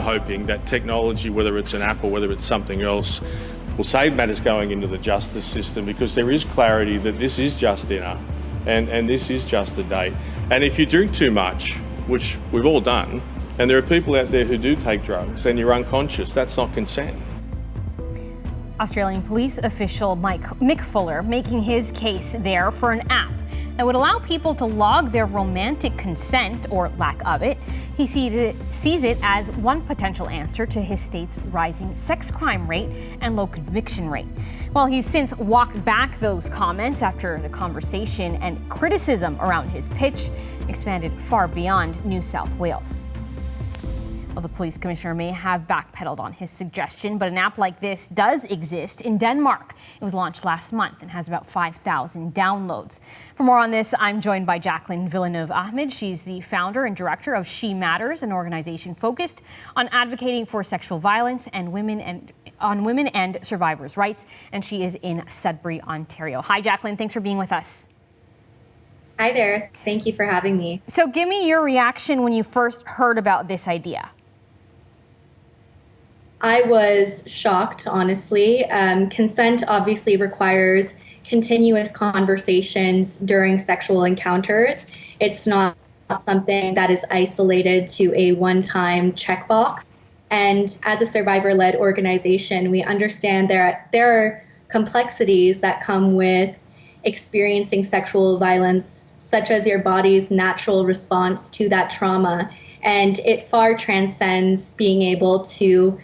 Hoping that technology, whether it's an app or whether it's something else, will save matters going into the justice system, because there is clarity that this is just dinner and this is just a date. And if you drink too much, which we've all done, and there are people out there who do take drugs and you're unconscious, that's not consent. Australian police official Mick Fuller making his case there for an app that would allow people to log their romantic consent or lack of it. He sees it as one potential answer to his state's rising sex crime rate and low conviction rate. Well, he's since walked back those comments after the conversation and criticism around his pitch expanded far beyond New South Wales. Well, the police commissioner may have backpedaled on his suggestion, but an app like this does exist in Denmark. It was launched last month and has about 5,000 downloads. For more on this, I'm joined by Jacqueline Villeneuve-Ahmed. She's the founder and director of She Matters, an organization focused on advocating for sexual violence and women and survivors' rights. And she is in Sudbury, Ontario. Hi, Jacqueline. Thanks for being with us. Hi there. Thank you for having me. So give me your reaction when you first heard about this idea. I was shocked, honestly. Consent obviously requires continuous conversations during sexual encounters. It's not something that is isolated to a one-time checkbox. And as a survivor-led organization, we understand there are complexities that come with experiencing sexual violence, such as your body's natural response to that trauma. And it far transcends being able to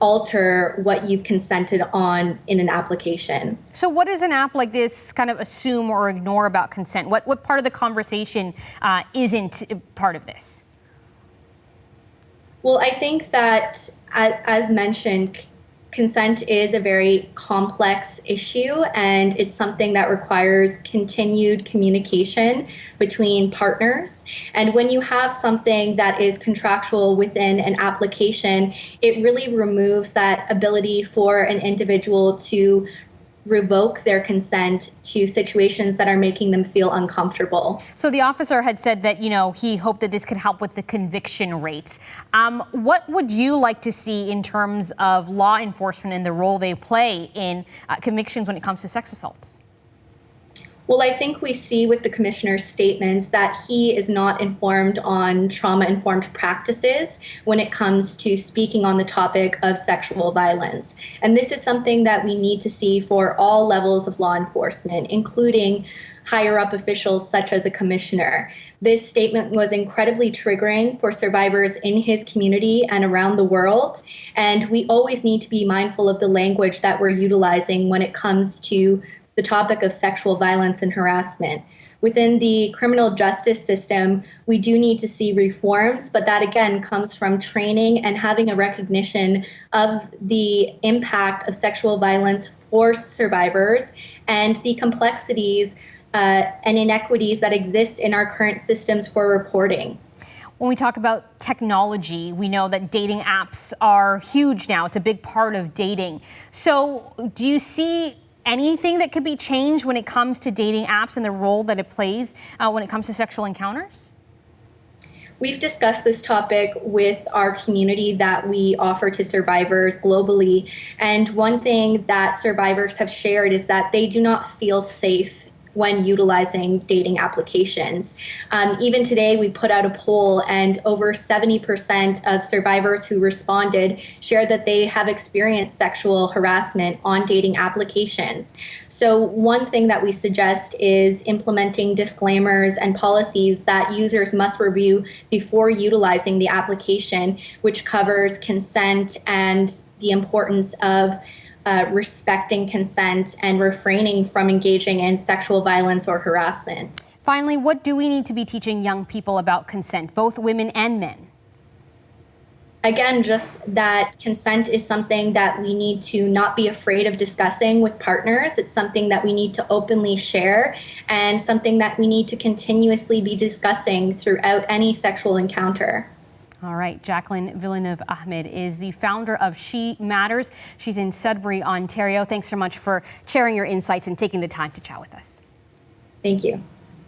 alter what you've consented on in an application. So what does an app like this kind of assume or ignore about consent? What part of the conversation isn't part of this? Well, I think that, as mentioned, consent is a very complex issue, and it's something that requires continued communication between partners. And when you have something that is contractual within an application, it really removes that ability for an individual to revoke their consent to situations that are making them feel uncomfortable. So the officer had said that, he hoped that this could help with the conviction rates. What would you like to see in terms of law enforcement and the role they play in convictions when it comes to sex assaults? Well, I think we see with the commissioner's statements that he is not informed on trauma-informed practices when it comes to speaking on the topic of sexual violence. And this is something that we need to see for all levels of law enforcement, including higher up officials such as a commissioner. This statement was incredibly triggering for survivors in his community and around the world. And we always need to be mindful of the language that we're utilizing when it comes to the topic of sexual violence and harassment. Within the criminal justice system, we do need to see reforms, but that again comes from training and having a recognition of the impact of sexual violence for survivors and the complexities and inequities that exist in our current systems for reporting. When we talk about technology, we know that dating apps are huge now. It's a big part of dating. So do you see anything that could be changed when it comes to dating apps and the role that it plays when it comes to sexual encounters? We've discussed this topic with our community that we offer to survivors globally. And one thing that survivors have shared is that they do not feel safe when utilizing dating applications. Even today, we put out a poll and over 70% of survivors who responded shared that they have experienced sexual harassment on dating applications. So one thing that we suggest is implementing disclaimers and policies that users must review before utilizing the application, which covers consent and the importance of respecting consent and refraining from engaging in sexual violence or harassment. Finally, what do we need to be teaching young people about consent, both women and men? Again, just that consent is something that we need to not be afraid of discussing with partners. It's something that we need to openly share and something that we need to continuously be discussing throughout any sexual encounter. All right, Jacqueline Villeneuve-Ahmed is the founder of She Matters. She's in Sudbury, Ontario. Thanks so much for sharing your insights and taking the time to chat with us. Thank you.